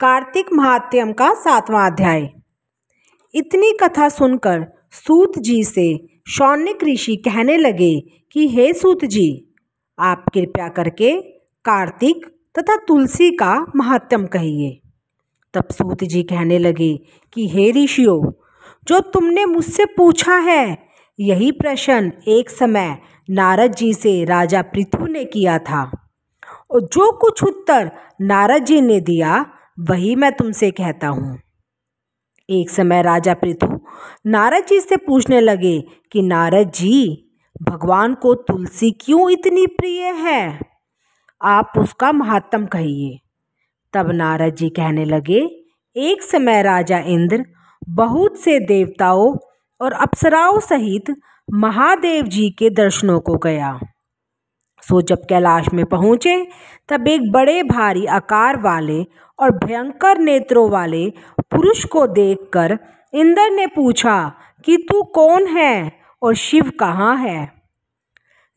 कार्तिक महात्म्य का 7वां अध्याय। इतनी कथा सुनकर सूत जी से शौनक ऋषि कहने लगे कि हे सूत जी, आप कृपया करके कार्तिक तथा तुलसी का महात्म्य कहिए। तब सूत जी कहने लगे कि हे ऋषियों, जो तुमने मुझसे पूछा है यही प्रश्न एक समय नारद जी से राजा पृथु ने किया था, और जो कुछ उत्तर नारद जी ने दिया वही मैं तुमसे कहता हूँ। एक समय राजा पृथु नारद जी से पूछने लगे कि नारद जी, भगवान को तुलसी क्यों इतनी प्रिय है, आप उसका महात्म्य कहिए। तब नारद जी कहने लगे, एक समय राजा इंद्र बहुत से देवताओं और अप्सराओं सहित महादेव जी के दर्शनों को गया। सो जब कैलाश में पहुँचे तब एक बड़े भारी आकार वाले और भयंकर नेत्रों वाले पुरुष को देखकर इंद्र ने पूछा कि तू कौन है और शिव कहाँ है।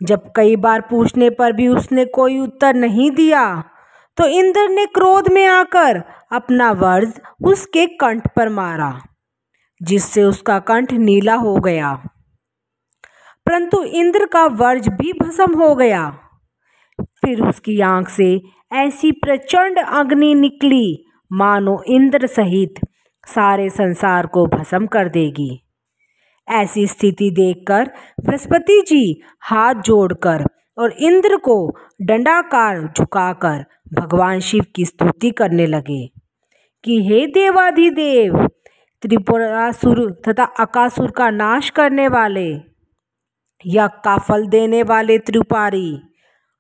जब कई बार पूछने पर भी उसने कोई उत्तर नहीं दिया तो इंद्र ने क्रोध में आकर अपना वज्र उसके कंठ पर मारा, जिससे उसका कंठ नीला हो गया। परंतु इंद्र का वज्र भी भस्म हो गया। फिर उसकी आंख से ऐसी प्रचंड अग्नि निकली मानो इंद्र सहित सारे संसार को भस्म कर देगी। ऐसी स्थिति देखकर बृहस्पति जी हाथ जोड़कर और इंद्र को दंडाकार झुकाकर भगवान शिव की स्तुति करने लगे कि हे देवाधिदेव, त्रिपुरासुर तथा अकासुर का नाश करने वाले, यज्ञ का फल देने वाले त्रिपुरारी,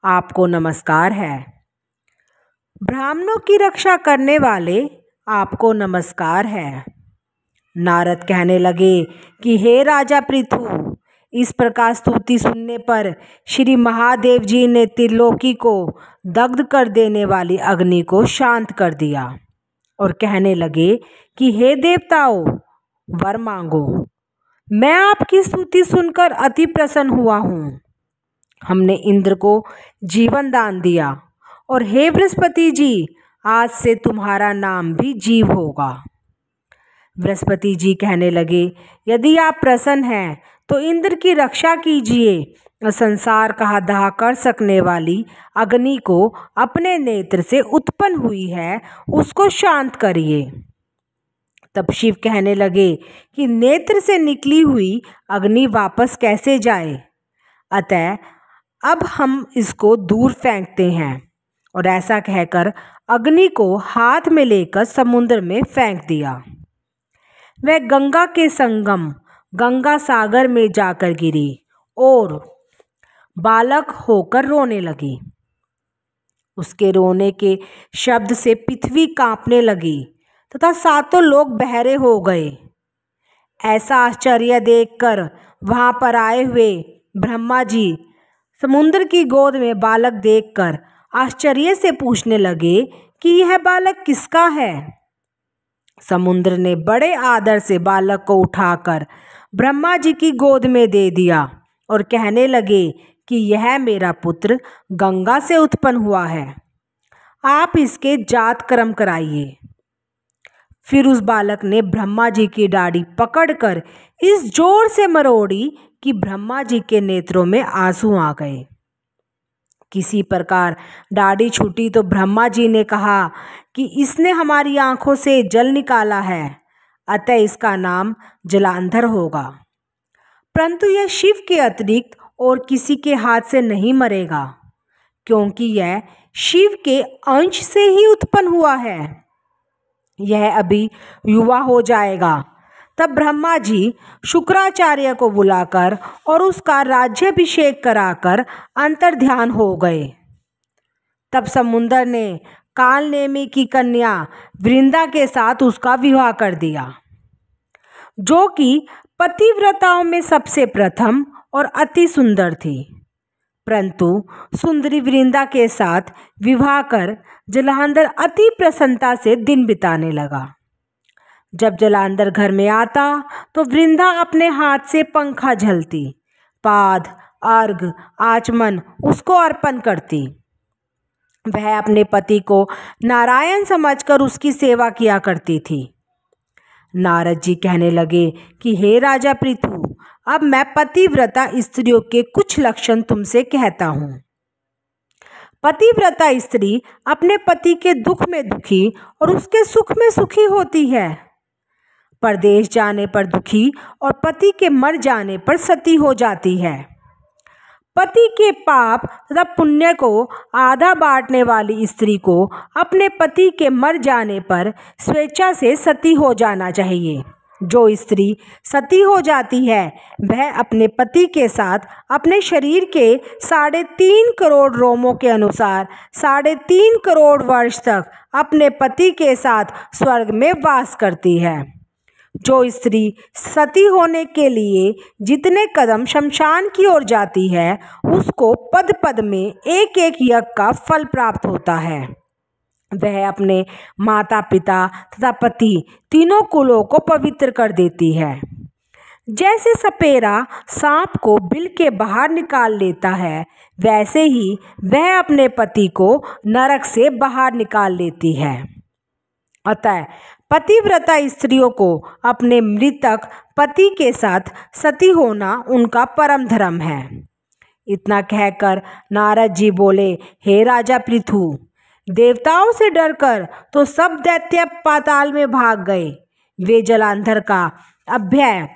आपको नमस्कार है। ब्राह्मणों की रक्षा करने वाले, आपको नमस्कार है। नारद कहने लगे कि हे राजा पृथु, इस प्रकार स्तुति सुनने पर श्री महादेव जी ने त्रिलोकी को दग्ध कर देने वाली अग्नि को शांत कर दिया और कहने लगे कि हे देवताओं, वर मांगो। मैं आपकी स्तुति सुनकर अति प्रसन्न हुआ हूँ। हमने इंद्र को जीवन दान दिया और हे बृहस्पति जी, आज से तुम्हारा नाम भी जीव होगा। बृहस्पति जी कहने लगे, यदि आप प्रसन्न हैं तो इंद्र की रक्षा कीजिए और संसार का दाह कर सकने वाली अग्नि को अपने नेत्र से उत्पन्न हुई है उसको शांत करिए। तब शिव कहने लगे कि नेत्र से निकली हुई अग्नि वापस कैसे जाए, अतः अब हम इसको दूर फेंकते हैं। और ऐसा कहकर अग्नि को हाथ में लेकर समुद्र में फेंक दिया। वह गंगा के संगम गंगा सागर में जाकर गिरी और बालक होकर रोने लगी। उसके रोने के शब्द से पृथ्वी कांपने लगी तथा सातों लोग बहरे हो गए। ऐसा आश्चर्य देखकर वहां पर आए हुए ब्रह्मा जी समुद्र की गोद में बालक देखकर आश्चर्य से पूछने लगे कि यह बालक किसका है। समुद्र ने बड़े आदर से बालक को उठाकर ब्रह्मा जी की गोद में दे दिया और कहने लगे कि यह मेरा पुत्र गंगा से उत्पन्न हुआ है, आप इसके जात कर्म कराइए। फिर उस बालक ने ब्रह्मा जी की दाढ़ी पकड़कर इस जोर से मरोड़ी कि ब्रह्मा जी के नेत्रों में आंसू आ गए। किसी प्रकार दाढ़ी छूटी तो ब्रह्मा जी ने कहा कि इसने हमारी आंखों से जल निकाला है, अतः इसका नाम जलांधर होगा। परंतु यह शिव के अतिरिक्त और किसी के हाथ से नहीं मरेगा, क्योंकि यह शिव के अंश से ही उत्पन्न हुआ है। यह अभी युवा हो जाएगा। तब ब्रह्मा जी शुक्राचार्य को बुलाकर और उसका राज्याभिषेक कराकर अंतर्ध्यान हो गए। तब समुद्र ने कालनेमी की कन्या वृंदा के साथ उसका विवाह कर दिया, जो कि पतिव्रताओं में सबसे प्रथम और अति सुंदर थी। परंतु सुंदरी वृंदा के साथ विवाह कर जलांधर अति प्रसन्नता से दिन बिताने लगा। जब जलांधर घर में आता तो वृंदा अपने हाथ से पंखा झलती, पाद, अर्घ, आचमन उसको अर्पण करती। वह अपने पति को नारायण समझकर उसकी सेवा किया करती थी। नारद जी कहने लगे कि हे राजा पृथु, अब मैं पतिव्रता स्त्रियों के कुछ लक्षण तुमसे कहता हूँ। पतिव्रता स्त्री अपने पति के दुख में दुखी और उसके सुख में सुखी होती है। परदेश जाने पर दुखी और पति के मर जाने पर सती हो जाती है। पति के पाप तथा पुण्य को आधा बांटने वाली स्त्री को अपने पति के मर जाने पर स्वेच्छा से सती हो जाना चाहिए। जो स्त्री सती हो जाती है वह अपने पति के साथ अपने शरीर के 3.5 करोड़ रोमों के अनुसार 3.5 करोड़ वर्ष तक अपने पति के साथ स्वर्ग में वास करती है। जो स्त्री सती होने के लिए जितने कदम शमशान की ओर जाती है उसको पद पद में एक एक यज्ञ का फल प्राप्त होता है। वह अपने माता पिता तथा पति तीनों कुलों को पवित्र कर देती है। जैसे सपेरा सांप को बिल के बाहर निकाल लेता है वैसे ही वह अपने पति को नरक से बाहर निकाल लेती है। अतः पतिव्रता स्त्रियों को अपने मृतक पति के साथ सती होना उनका परम धर्म है। इतना कहकर नारद जी बोले, हे राजा पृथु, देवताओं से डरकर तो सब दैत्य पाताल में भाग गए। वे जलांधर का अभय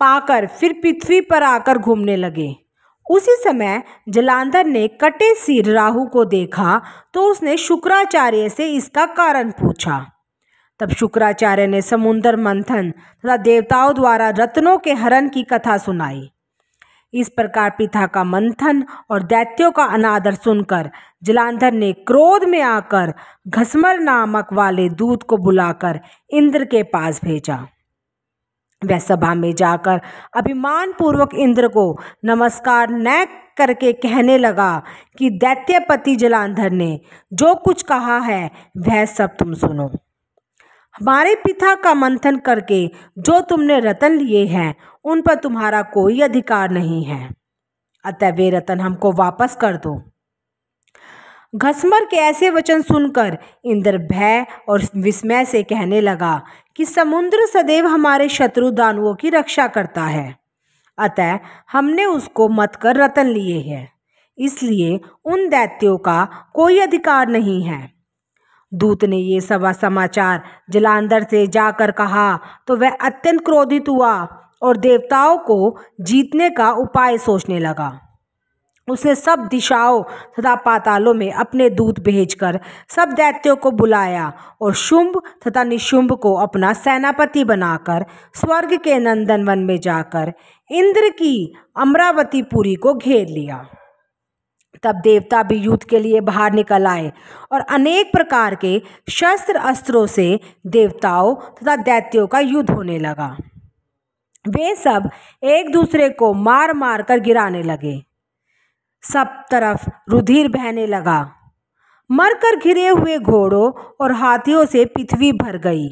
पाकर फिर पृथ्वी पर आकर घूमने लगे। उसी समय जलांधर ने कटे सिर राहु को देखा तो उसने शुक्राचार्य से इसका कारण पूछा। तब शुक्राचार्य ने समुद्र मंथन तथा देवताओं द्वारा रत्नों के हरण की कथा सुनाई। इस प्रकार पिता का मंथन और दैत्यों का अनादर सुनकर जलांधर ने क्रोध में आकर घसमर नामक वाले दूत को बुलाकर इंद्र के पास भेजा। वह सभा में जाकर अभिमान पूर्वक इंद्र को नमस्कार न करके कहने लगा कि दैत्यपति जलांधर ने जो कुछ कहा है वह सब तुम सुनो। हमारे पिता का मंथन करके जो तुमने रतन लिए हैं उन पर तुम्हारा कोई अधिकार नहीं है, अतः वे रतन हमको वापस कर दो। घसमर के ऐसे वचन सुनकर इंद्र भय और विस्मय से कहने लगा कि समुद्र सदैव हमारे शत्रु दानवों की रक्षा करता है, अतः हमने उसको मत कर रतन लिए हैं, इसलिए उन दैत्यों का कोई अधिकार नहीं है। दूत ने ये सब समाचार जलांधर से जाकर कहा तो वह अत्यंत क्रोधित हुआ और देवताओं को जीतने का उपाय सोचने लगा। उसने सब दिशाओं तथा पातालों में अपने दूत भेजकर सब दैत्यों को बुलाया और शुंभ तथा निशुंभ को अपना सेनापति बनाकर स्वर्ग के नंदनवन में जाकर इंद्र की अमरावतीपुरी को घेर लिया। तब देवता भी युद्ध के लिए बाहर निकल आए और अनेक प्रकार के शस्त्र अस्त्रों से देवताओं तथा दैत्यों का युद्ध होने लगा। वे सब एक दूसरे को मार मार कर गिराने लगे। सब तरफ रुधिर बहने लगा। मरकर घिरे हुए घोड़ों और हाथियों से पृथ्वी भर गई।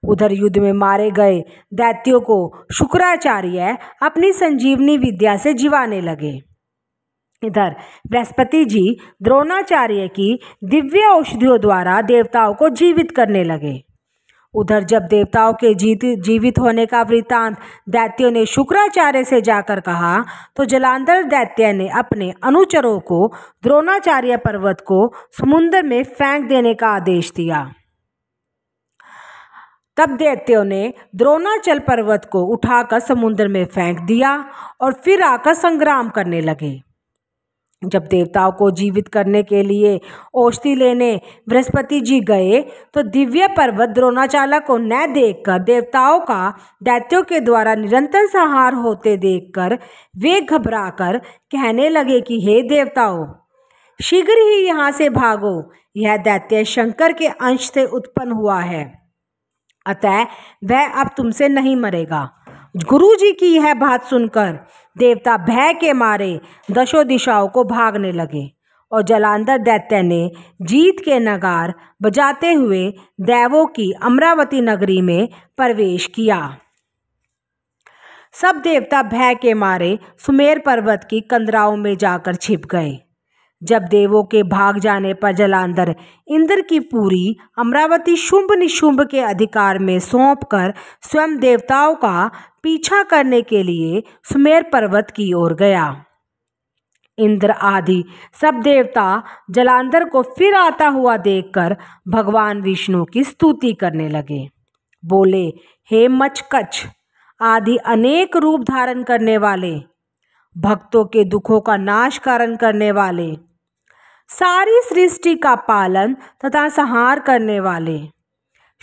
उधर युद्ध में मारे गए दैत्यों को शुक्राचार्य अपनी संजीवनी विद्या से जीवाने लगे। इधर बृहस्पति जी द्रोणाचार्य की दिव्य औषधियों द्वारा देवताओं को जीवित करने लगे। उधर जब देवताओं के जीवित होने का वृत्तांत दैत्यों ने शुक्राचार्य से जाकर कहा तो जलांधर दैत्य ने अपने अनुचरों को द्रोणाचार्य पर्वत को समुद्र में फेंक देने का आदेश दिया। तब दैत्यों ने द्रोणाचल पर्वत को उठाकर समुद्र में फेंक दिया और फिर आकर संग्राम करने लगे। जब देवताओं को जीवित करने के लिए औषधि लेने बृहस्पति जी गए तो दिव्य पर्वत द्रोणाचार्य को न देखकर देवताओं का दैत्यों के द्वारा निरंतर संहार होते देखकर वे घबराकर कहने लगे कि हे देवताओं, शीघ्र ही यहाँ से भागो, यह दैत्य शंकर के अंश से उत्पन्न हुआ है, अतः वह अब तुमसे नहीं मरेगा। गुरु जी की यह बात सुनकर देवता भय के मारे दशों दिशाओं को भागने लगे और जलांधर दैत्य ने जीत के नगार बजाते हुए देवों की अमरावती नगरी में प्रवेश किया। सब देवता भय के मारे सुमेर पर्वत की कंदराओं में जाकर छिप गए। जब देवों के भाग जाने पर जलांधर इंद्र की पूरी अमरावती शुंभ निशुंभ के अधिकार में सौंपकर स्वयं देवताओं का पीछा करने के लिए सुमेर पर्वत की ओर गया। इंद्र आदि सब देवता जलांधर को फिर आता हुआ देखकर भगवान विष्णु की स्तुति करने लगे। बोले, हे मचकच आदि अनेक रूप धारण करने वाले, भक्तों के दुखों का नाश कारण करने वाले, सारी सृष्टि का पालन तथा संहार करने वाले,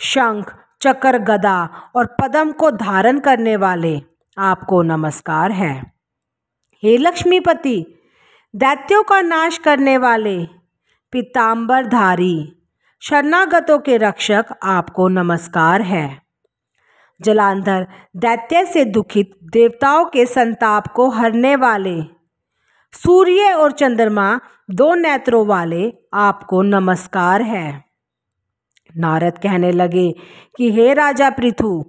शंख चक्र गदा और पद्म को धारण करने वाले, आपको नमस्कार है। हे लक्ष्मीपति, दैत्यों का नाश करने वाले, पीतांबरधारी, शरणागतों के रक्षक, आपको नमस्कार है। जलांधर दैत्य से दुखित देवताओं के संताप को हरने वाले, सूर्य और चंद्रमा 2 नेत्रों वाले, आपको नमस्कार है। नारद कहने लगे कि हे राजा पृथु,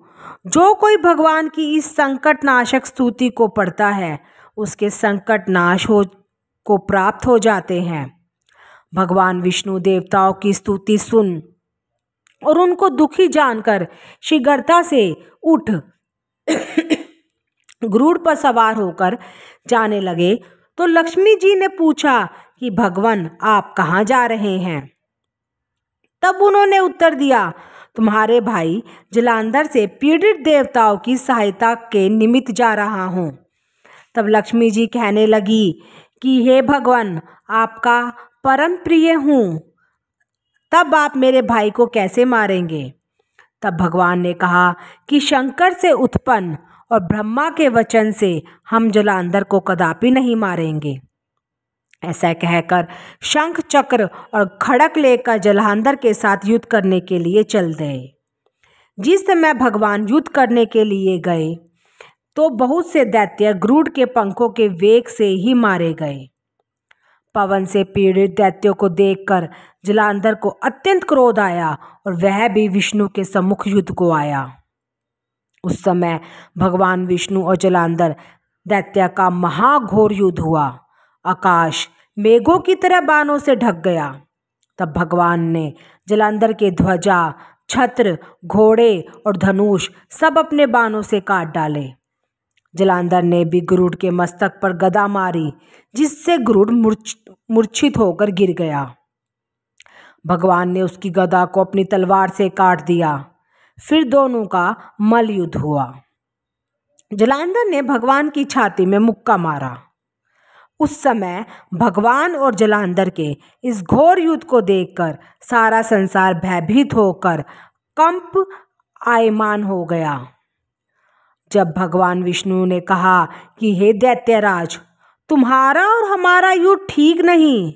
जो कोई भगवान की इस संकट नाशक स्तुति को पढ़ता है उसके संकट नाश को प्राप्त हो जाते हैं। भगवान विष्णु देवताओं की स्तुति सुन और उनको दुखी जानकर शीघ्रता से उठ गरुड़ पर सवार होकर जाने लगे तो लक्ष्मी जी ने पूछा कि भगवान आप कहाँ जा रहे हैं? तब उन्होंने उत्तर दिया, तुम्हारे भाई जलांधर से पीड़ित देवताओं की सहायता के निमित्त जा रहा हूँ। तब लक्ष्मी जी कहने लगी कि हे भगवान, आपका परम प्रिय हूँ, तब आप मेरे भाई को कैसे मारेंगे? तब भगवान ने कहा कि शंकर से उत्पन्न और ब्रह्मा के वचन से हम जलांधर को कदापि नहीं मारेंगे। ऐसा कहकर शंख चक्र और खड़क लेकर जलांधर के साथ युद्ध करने के लिए चल गए। जिस समय भगवान युद्ध करने के लिए गए तो बहुत से दैत्य गरुड़ के पंखों के वेग से ही मारे गए। पवन से पीड़ित दैत्यों को देखकर जलांधर को अत्यंत क्रोध आया और वह भी विष्णु के सम्मुख युद्ध को आया। उस समय भगवान विष्णु और जलांधर दैत्य का महाघोर युद्ध हुआ। आकाश मेघों की तरह बाणों से ढक गया। तब भगवान ने जलांधर के ध्वजा, छत्र, घोड़े और धनुष सब अपने बाणों से काट डाले। जलांधर ने भी गरुड़ के मस्तक पर गदा मारी, जिससे गरुड़ मूर्छित होकर गिर गया। भगवान ने उसकी गदा को अपनी तलवार से काट दिया। फिर दोनों का मल्ल युद्ध हुआ। जलांधर ने भगवान की छाती में मुक्का मारा। उस समय भगवान और जलांधर के इस घोर युद्ध को देखकर सारा संसार भयभीत होकर कंप आयमान हो गया। जब भगवान विष्णु ने कहा कि हे दैत्यराज, तुम्हारा और हमारा युद्ध ठीक नहीं,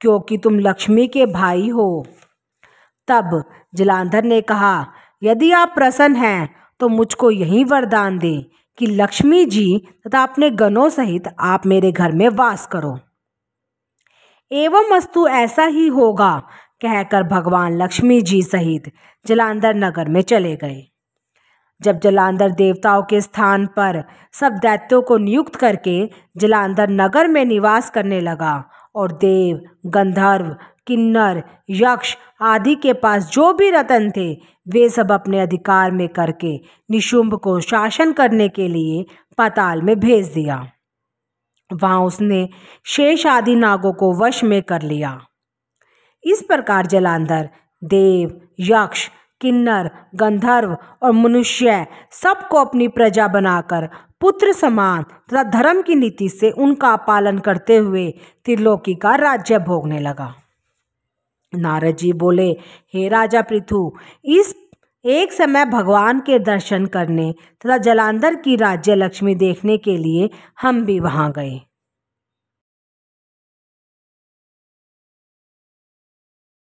क्योंकि तुम लक्ष्मी के भाई हो। तब जलांधर ने कहा, यदि आप प्रसन्न हैं तो मुझको यही वरदान दे कि लक्ष्मी जी तथा अपने गणों सहित आप मेरे घर में वास करो। एवं अस्तु, ऐसा ही होगा, कहकर भगवान लक्ष्मी जी सहित जलांधर नगर में चले गए। जब जलांधर देवताओं के स्थान पर सब दैत्यों को नियुक्त करके जलांधर नगर में निवास करने लगा और देव, गंधर्व, किन्नर, यक्ष आदि के पास जो भी रत्न थे वे सब अपने अधिकार में करके निशुंभ को शासन करने के लिए पाताल में भेज दिया। वहां उसने शेष आदि नागों को वश में कर लिया। इस प्रकार जलांधर देव, यक्ष, किन्नर, गंधर्व और मनुष्य सबको अपनी प्रजा बनाकर पुत्र समान तथा धर्म की नीति से उनका पालन करते हुए त्रिलोकी का राज्य भोगने लगा। नारद जी बोले, हे राजा पृथु, इस एक समय भगवान के दर्शन करने तथा जलांधर की राज्य लक्ष्मी देखने के लिए हम भी वहां गए।